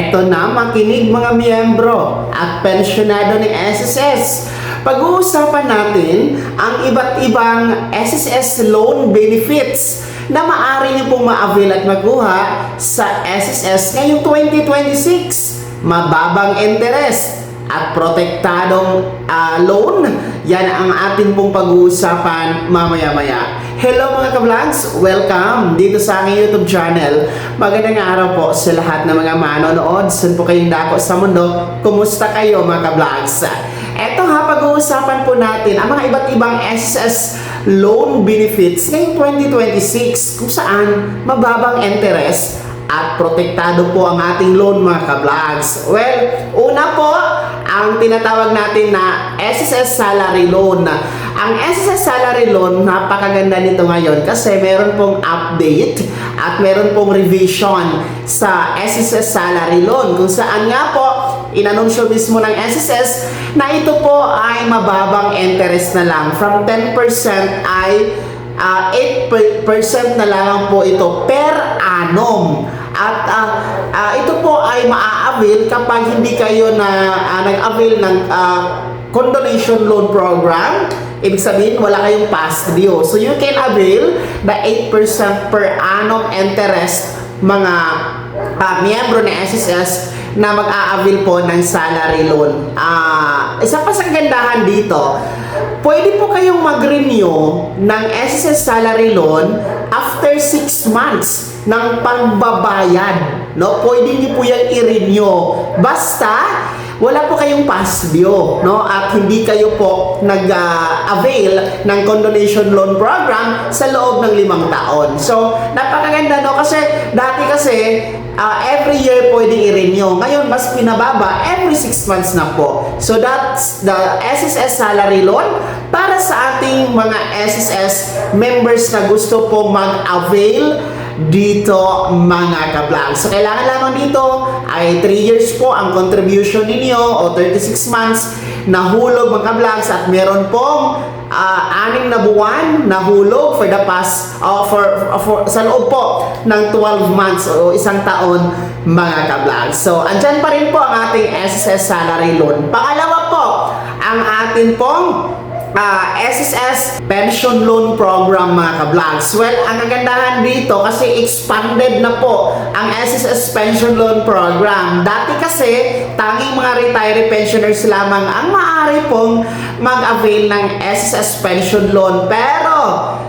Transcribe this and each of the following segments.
Eto na, makinig mga miyembro at pensyonado ng SSS. Pag-uusapan natin ang iba't ibang SSS loan benefits na maaari niyo pong ma-avail at makuha sa SSS ngayong 2026. Mababang interest at protektadong loan, yan ang ating pong pag-uusapan mamaya-maya. Hello mga ka-vlogs! Welcome dito sa aking YouTube channel. Magandang araw po sa lahat ng mga manonood. Saan po kayong dako sa mundo? Kumusta kayo mga ka-vlogs? Eto ha, pag-uusapan po natin ang mga iba't ibang SSS loan benefits ngayong 2026 kung saan mababang interest at protektado po ang ating loan mga ka-vlogs. Well, una po, ang tinatawag natin na SSS Salary Loan. Ang SSS Salary Loan, napakaganda nito ngayon kasi meron pong update at meron pong revision sa SSS Salary Loan kung saan nga po inanunsyo mismo ng SSS na ito po ay mababang interest na lang. From 10% ay 8% na lang po ito per annum. At ito po ay maa-avail kapag hindi kayo nag-avail ng condonation loan program. Ibig sabihin, wala kayong past due. So you can avail the 8% per annum interest mga miyembro ng SSS na mag-a-avail po ng salary loan. Isa pa sa kagandahan dito, pwede po kayong mag-renew ng SSS salary loan after 6 months ng pagbabayad. No? Pwede niyo po yan i-renew. Basta, wala po kayong past due, no? At hindi kayo po nag-avail ng condonation loan program sa loob ng 5 taon. So, napakaganda, no? Kasi, dati kasi, every year pwede i-renew. Ngayon, mas pinababa, every 6 months na po. So, that's the SSS salary loan para sa ating mga SSS members na gusto po mag-avail dito mga ka-vlog. So, kailangan lamang dito ay 3 years po ang contribution ninyo o 36 months na hulog mga ka-vlogs at meron pong 6 na buwan na hulog for the past sa loob po ng 12 months o 1 taon mga ka-vlogs. So, andyan pa rin po ang ating SSS salary loan. Pangalawa po, ang atin pong SSS Pension Loan Program mga ka-vlogs. Well, ang kagandahan dito kasi expanded na po ang SSS Pension Loan Program. Dati kasi, tanging mga retiree pensioners lamang ang maaari pong mag-avail ng SSS Pension Loan. Pero,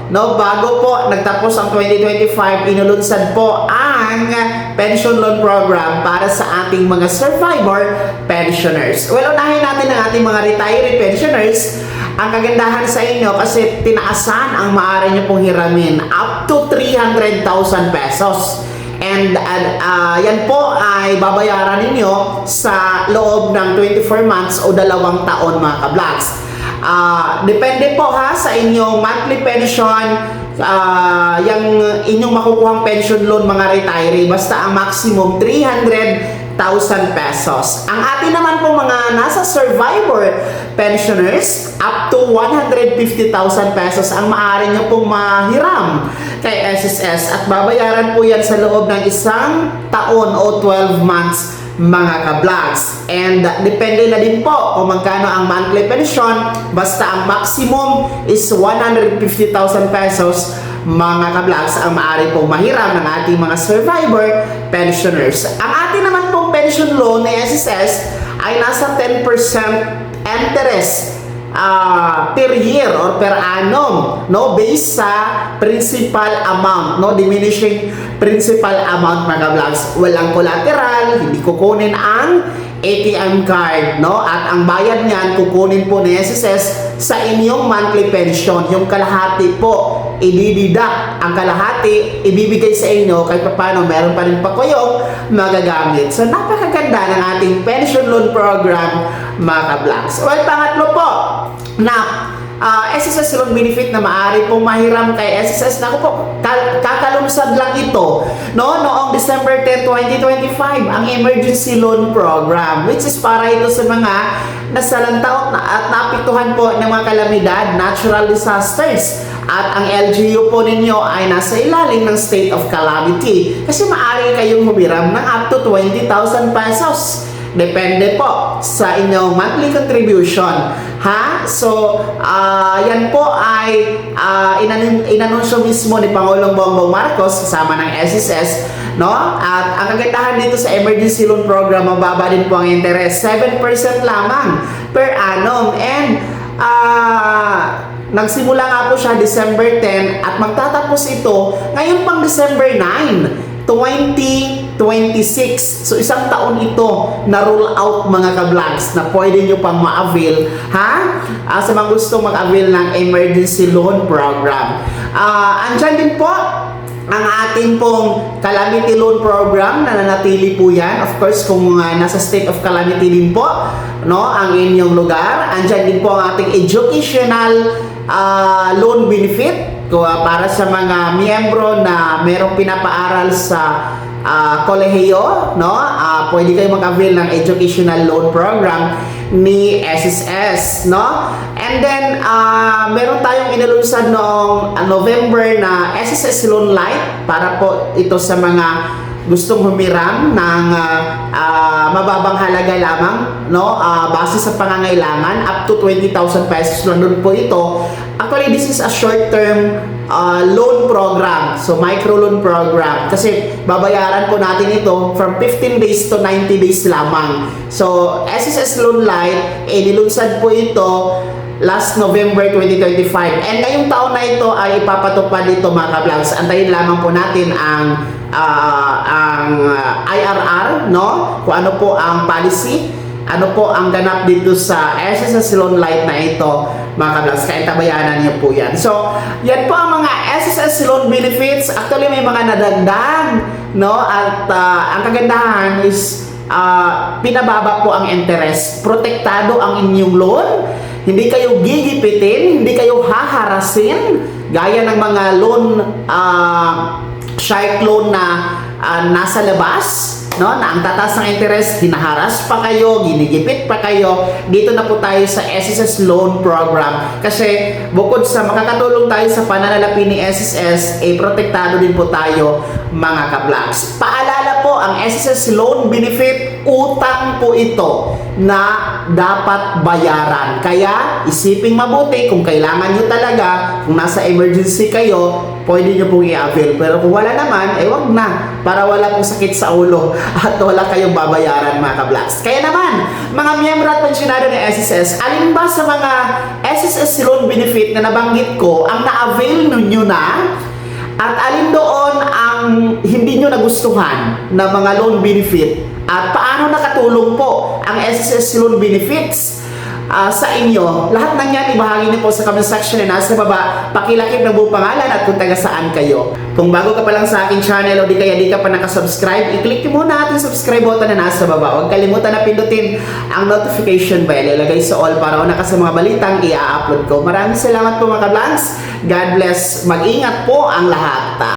no, bago po nagtapos ang 2025, inulunsad po ang Pension Loan Program para sa ating mga survivor pensioners. Well, unahin natin ang ating mga retiree pensioners. Ang kagandahan sa inyo kasi tinaasan ang maaari nyo pong hiramin up to 300,000 pesos. And yan po ay babayaran ninyo sa loob ng 24 months o 2 taon mga ka-vlogs. Depende po ha sa inyong monthly pension, yung inyong makukuhang pension loan mga retiree, basta ang maximum 300,000 pesos. Ang atin naman po mga nasa survivor pensioners, up to 150,000 pesos ang maaari nyo pong mahiram kay SSS at babayaran po yan sa loob ng 1 taon o 12 months mga ka-vlogs. And depende na din po kung magkano ang monthly pension, basta ang maximum is 150,000 pesos mga ka-vlogs ang maaari pong mahiram ng ating mga survivor pensioners. Ang ating naman pong pension loan ng SSS ay nasa 10% interest per year or per annum, no, based sa principal amount, no, diminishing principal amount mga vlogs. Walang collateral, hindi kukunin ang ATM card, no, at ang bayad niyan kukunin po ng SSS sa inyong monthly pension. Yung kalahati po i-deduct, ang kalahati ibibigay sa inyo kahit paano meron pa rin pa kayong magagamit. So napakaganda ng ating pension loan program mga ka-vlogs. Well, pangatlo po na SSS loan benefit na maaari pong mahiram kay SSS. Naku po, kakalunsad lang ito, no? Noong December 10, 2025, ang emergency loan program, which is para ito sa mga nasalantaon at naapektuhan po ng mga kalamidad, natural disasters, At ang LGU po ninyo ay nasa ilalim ng state of calamity. Kasi maaari kayong humiram ng up to 20,000 pesos. Depende po sa inyong monthly contribution. Ha? So, yan po ay inanunsyo mismo ni Pangulong Bongbong Marcos kasama ng SSS, no? At ang kagandahan dito sa emergency loan program, mababa din po ang interest, 7% lamang per annum. And nagsimula nga po siya December 10 at magtatapos ito ngayon pang December 9, 2026. So isang taon ito na roll out mga ka-vlogs na pwede nyo pang ma-avail, ha? Sa mga gusto mag-avail ng emergency loan program. Andyan din po ang ating pong calamity loan program na nanatili po yan. Of course, kung nasa state of calamity din po, no, ang inyong lugar. Andyan din po ang ating educational loan benefit para sa mga miyembro na merong pinapaaral sa kolehiyo, no? Pwede kayo mag-avail ng educational loan program ni SSS, no? And then meron tayong inalunsad noong November na SSS Loan Light para po ito sa mga gustong humiram ng mababang halaga lamang, no? Base sa pangangailangan, up to 20,000 pesos lang doon po ito. Actually, this is a short-term loan program. So, micro-loan program. Kasi, babayaran po natin ito from 15 days to 90 days lamang. So, SSS Loan Light, nilunsad po ito last November 2025. And ngayong taon na ito ay ipapatupad dito mga ka-vlogs. Antayin lamang po natin ang IRR, no? Kung ano po ang policy, ano po ang ganap dito sa SSS Loan Light na ito, mga ka-vlogs. Kaya tabayanan niyo po yan. So, yan po ang mga SSS loan benefits. Actually, may mga nadagdag, no? At ang kagandahan is pinababa po ang interest. Protektado ang inyong loan. Hindi kayo gigipitin, hindi kayo haharasin gaya ng mga loan shark loan na nasa labas, no? Na ang tatas ng interest, hinaharas pa kayo, ginigipit pa kayo. Dito na po tayo sa SSS Loan Program. Kasi bukod sa makakatulong tayo sa pananalapi ni SSS, protektado din po tayo mga ka-vlogs. Paalala po, ang SSS Loan Benefit, utang po ito na dapat bayaran. Kaya isiping mabuti kung kailangan nyo talaga, kung nasa emergency kayo, pwede nyo pong i-avail. Pero kung wala naman, wag na. Para wala pong sakit sa ulo at wala kayong babayaran mga ka-vlogs. Kaya naman, mga miyembro at pensyonado ng SSS, alin ba sa mga SSS loan benefit na nabanggit ko ang na-avail nyo na? At alin doon ang hindi nyo nagustuhan na mga loan benefit? At paano nakatulong po ang SSS loan benefits sa inyo? Lahat ng yan, ibahagi niyo po sa comment section na nasa baba. Pakilakip ng buong pangalan at kung taga saan kayo. Kung bago ka pa lang sa aking channel o di kaya di ka pa nakasubscribe, i-click niyo muna ating subscribe button na nasa baba. Huwag kalimutan na pindutin ang notification bell. Ilagay sa all para una ka sa mga balitang i-upload ko. Maraming salamat po mga ka-vlogs. God bless. Mag-ingat po ang lahat.